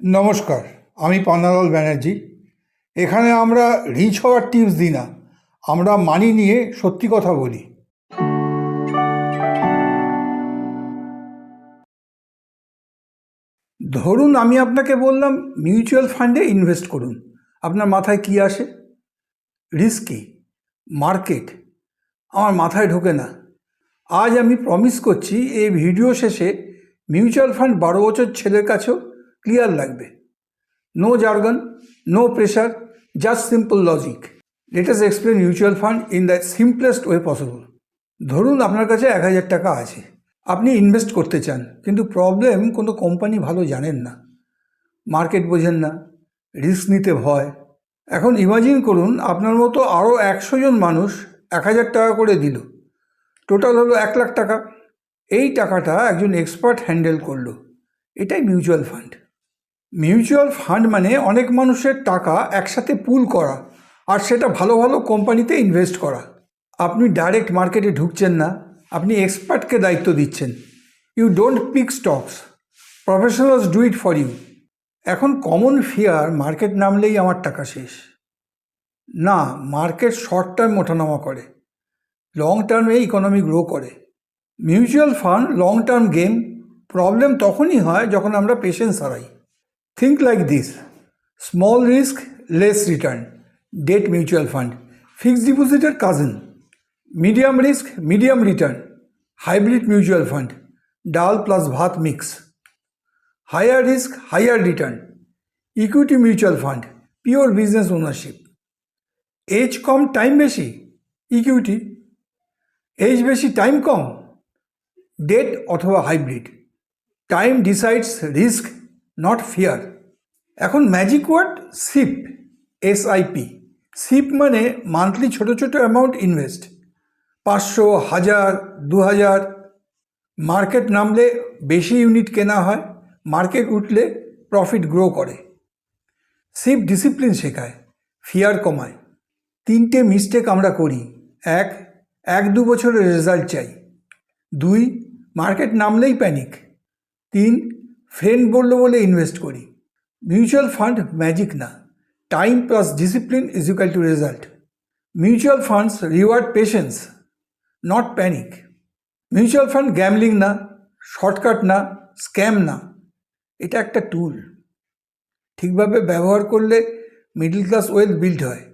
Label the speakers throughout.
Speaker 1: নমস্কার, আমি পান্নালাল ব্যানার্জি। এখানে আমরা রিচ হওয়ার টিপস দিই না, আমরা মানি নিয়ে সত্যি কথা বলি। ধরুন আমি আপনাকে বললাম মিউচুয়াল ফান্ডে ইনভেস্ট করুন। আপনার মাথায় কি আসে? Risky, market. আমার মাথায় ঢোকে না। আজ আমি প্রমিস করছি এই ভিডিও শেষে মিউচুয়াল ফান্ড 12 বছর ছেলের কাছেও ক্লিয়ার লাগবে। No jargon, no pressure, just simple logic. Let us explain mutual fund in the simplest way possible. ধরুন আপনার কাছে 1000 টাকা আছে, আপনি ইনভেস্ট করতে চান, কিন্তু প্রবলেম কোনো কোম্পানি ভালো জানেন না, মার্কেট বোঝেন না, রিস্ক নিতে ভয়। এখন ইমাজিন করুন আপনার মতো আরও 100 জন মানুষ 1000 টাকা করে দিল, টোটাল হলো 1 লাখ টাকা। এই টাকাটা একজন এক্সপার্ট হ্যান্ডেল করলো, এটাই মিউচুয়াল ফান্ড। মিউচুয়াল ফান্ড মানে অনেক মানুষের টাকা একসাথে পুল করা আর সেটা ভালো ভালো কোম্পানিতে ইনভেস্ট করা। আপনি ডাইরেক্ট মার্কেটে ঢুকছেন না, আপনি এক্সপার্টকে দায়িত্ব দিচ্ছেন। You don't pick stocks, professionals do it for you. এখন কমন ফিয়ার, মার্কেট নামলেই আমার টাকা শেষ। না, মার্কেট শর্ট টার্ম ওঠানামা করে, লং টার্মে ইকোনমি গ্রো করে। Mutual fund long term game. Problem তখনই হয় যখন আমরা পেশেন্স হারাই। Think like this: small risk, less return, debt mutual fund, fixed depositor cousin; medium risk, medium return, hybrid mutual fund, dal plus bhat mix; higher risk, higher return, equity mutual fund, pure business ownership. Age কম time বেশি, equity; age বেশি time কম, debt অথবা hybrid. Time decides risk, not fear. এখন magic word SIP, SIP। SIP মানে monthly ছোট ছোট amount invest, 500, 1000, 2000। Market নামলে বেশি ইউনিট কেনা হয়, মার্কেট উঠলে প্রফিট গ্রো করে। সিপ ডিসিপ্লিন শেখায়, ফিয়ার কমায়। 3টে মিস্টেক আমরা করি: 1, 1-2 বছরের রেজাল্ট চাই; 2, মার্কেট নামলেই প্যানিক; 3, ফ্রেন্ড বললো বলে ইনভেস্ট করি। মিউচুয়াল ফান্ড ম্যাজিক না, time plus discipline is equal to result. Mutual funds reward patience, not panic. Mutual fund gambling না, শর্টকাট না, স্ক্যাম না। এটা একটা টুল, ঠিকভাবে ব্যবহার করলে মিডল ক্লাস ওয়েলথ বিল্ড হয়,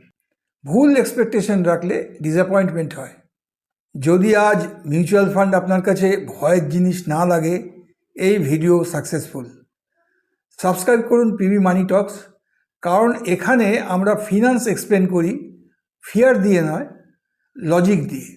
Speaker 1: ভুল এক্সপেকটেশন রাখলে ডিসঅ্যাপয়েন্টমেন্ট হয়। যদি আজ মিউচুয়াল ফান্ড আপনার কাছে ভয়ের জিনিস না লাগে, এই ভিডিও সাকসেসফুল। সাবস্ক্রাইব করুন পিবি মানি টক্স, কারণ এখানে আমরা ফিনান্স এক্সপ্লেন করি ফিয়ার দিয়ে নয়, লজিক দিয়ে।